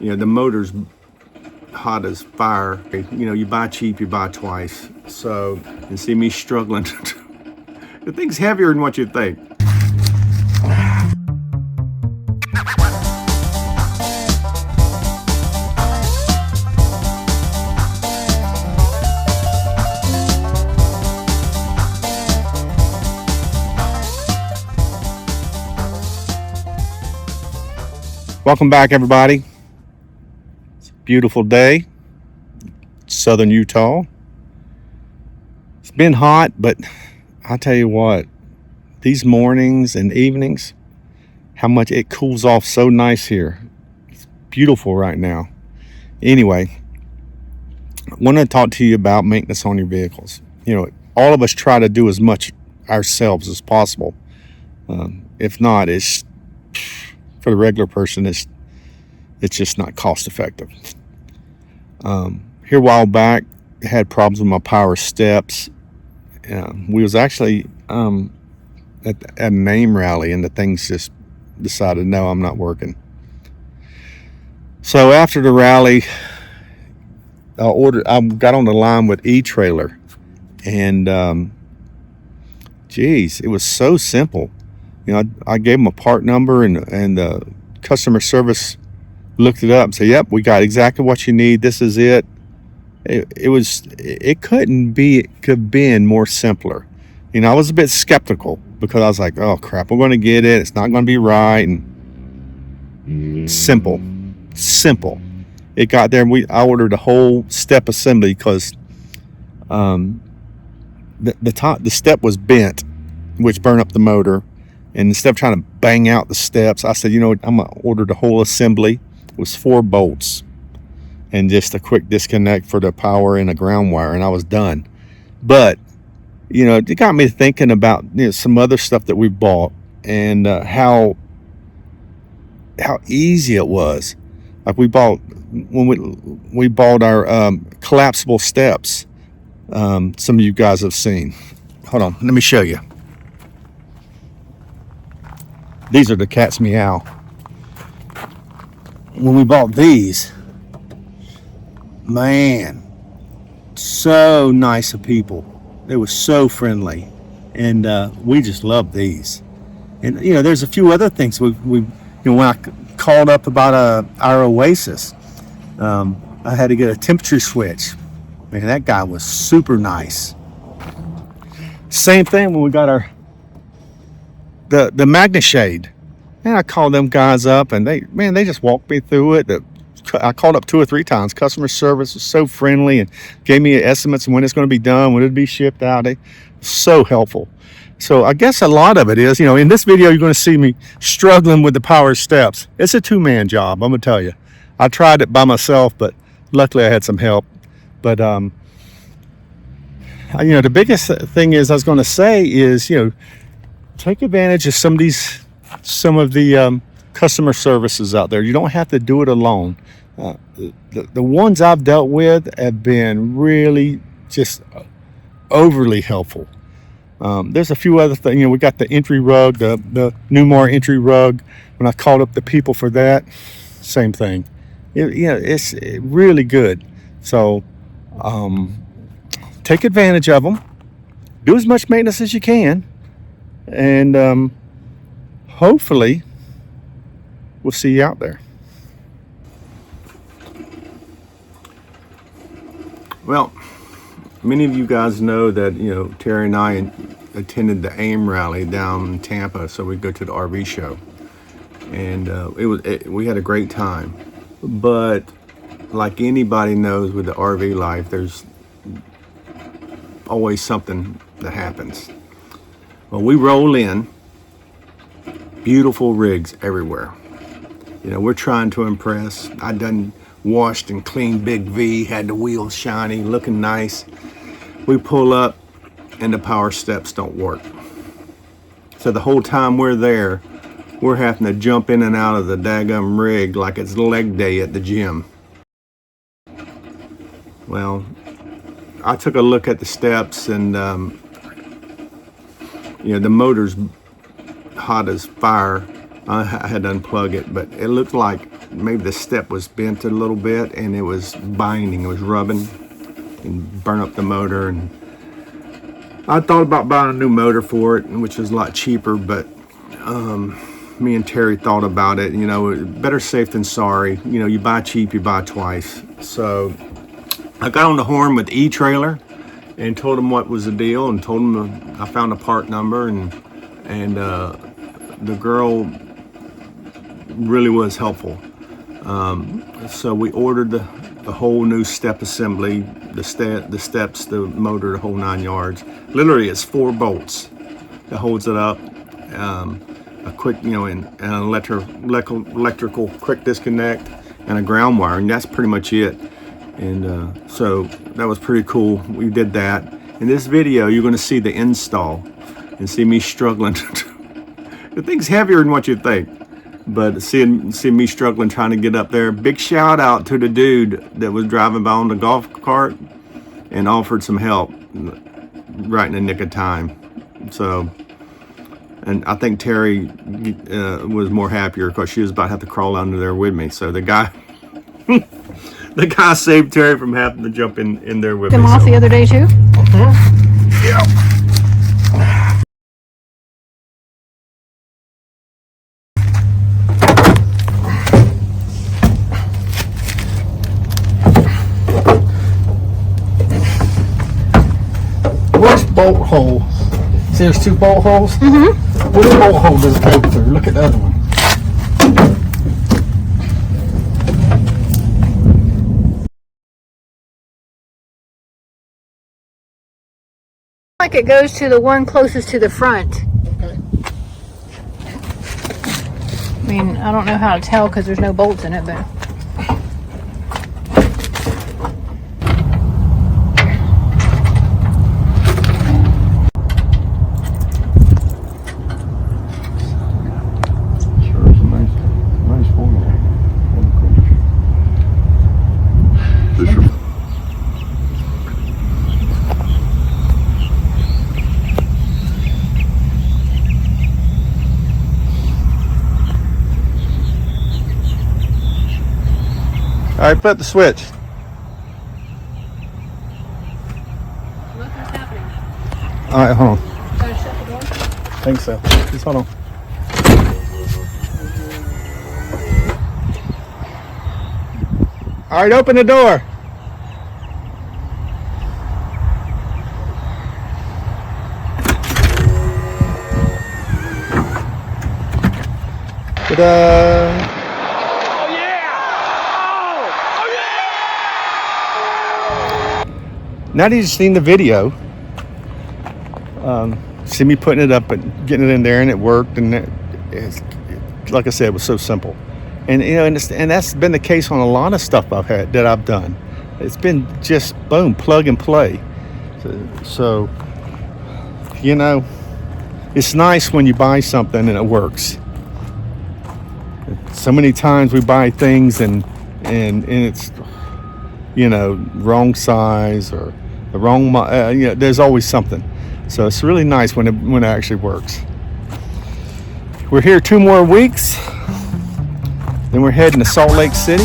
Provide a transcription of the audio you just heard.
the motor's hot as fire. You buy cheap, you buy twice. So you see me struggling. The thing's heavier than what you think. Welcome back, everybody. It's a beautiful day, southern Utah. It's been hot, but I'll tell you what, these mornings and evenings, how much it cools off so nice here. It's beautiful right now. Anyway, I want to talk to you about maintenance on your vehicles. All of us try to do as much ourselves as possible. If not, it's for the regular person, it's just not cost effective. Here a while back, I had problems with my power steps. We was actually at a name rally, and the things just decided, no, I'm not working. So after the rally, I got on the line with E-Trailer, and geez, it was so simple. I gave them a part number, and the customer service looked it up and said, yep, we got exactly what you need. This is it. It could have been more simpler. I was a bit skeptical because I was like, oh crap, we're going to get it. It's not going to be right. And simple. It got there, and I ordered a whole step assembly because the step was bent, which burned up the motor. And instead of trying to bang out the steps, I said, I'm going to order the whole assembly. It was 4 bolts and just a quick disconnect for the power and a ground wire, and I was done. But, it got me thinking about some other stuff that we bought and how easy it was. Like when we bought our collapsible steps. Some of you guys have seen. Hold on, let me show you. These are the cat's meow. When we bought these, man, so nice of people. They were so friendly, and we just love these. And there's a few other things we when I called up about our Oasis, I had to get a temperature switch. Man, that guy was super nice. Same thing when we got the Magna Shade. And I called them guys up, and they just walked me through it. I called up 2 or 3 times. Customer service was so friendly and gave me estimates of when it's going to be done, when it'd be shipped out. They so helpful. So I guess a lot of it is, in this video, you're going to see me struggling with the power steps. It's a 2-man job, I'm going to tell you. I tried it by myself, but luckily I had some help. But, the biggest thing I was going to say is, take advantage of some of the customer services out there. You don't have to do it alone. The ones I've dealt with have been really just overly helpful. There's a few other things. We got the entry rug, the Newmar entry rug. When I called up the people for that, same thing. It's really good. So take advantage of them. Do as much maintenance as you can. And hopefully we'll see you out there. Well, many of you guys know that Terry and I attended the AIM rally down in Tampa, so we go to the RV show, and we had a great time. But like anybody knows with the RV life, there's always something that happens. Well, we roll in, beautiful rigs everywhere. We're trying to impress. I done washed and cleaned Big V, had the wheels shiny, looking nice. We pull up and the power steps don't work. So the whole time we're there, we're having to jump in and out of the daggum rig like it's leg day at the gym. Well, I took a look at the steps, and the motor's hot as fire, I had to unplug it, but it looked like maybe the step was bent a little bit and it was binding, it was rubbing and burn up the motor. And I thought about buying a new motor for it, which is a lot cheaper, but me and Terry thought about it. You know, better safe than sorry. You know, you buy cheap, you buy twice. So I got on the horn with E-Trailer and told them what was the deal, and told them I found a part number, and the girl really was helpful. So we ordered the whole new step assembly, the steps, the motor, the whole 9 yards. Literally, it's 4 bolts that holds it up. A quick, you know, and an electrical quick disconnect and a ground wire, and that's pretty much it. And so that was pretty cool. We did that. In this video, you're going to see the install and see me struggling. The thing's heavier than what you think, but see me struggling trying to get up there. Big shout out to the dude that was driving by on the golf cart and offered some help right in the nick of time. So, and I think Terry was more happier because she was about to have to crawl under there with me. So the guy, the guy saved Terry from having to jump in there with me. Them off the other day too? Yeah. Which bolt hole? See, there's 2 bolt holes? Mm-hmm. Which bolt hole does it go through? Look at the other one. Like it goes to the one closest to the front. Okay. I mean, I don't know how to tell because there's no bolts in it, but. All right, flip the switch. Look what's happening. All right, hold on. Gotta shut the door. I think so. Just hold on. All right, open the door. Ta-da! Now that you've seen the video, see me putting it up and getting it in there, and it worked, and it's, like I said, it was so simple. And you know, and that's been the case on a lot of stuff I've done. It's been just boom, plug and play. So you know, it's nice when you buy something and it works. So many times we buy things and it's, you know, wrong size or the wrong, you know, there's always something. So it's really nice when it actually works. We're here 2 more weeks, then we're heading to Salt Lake City.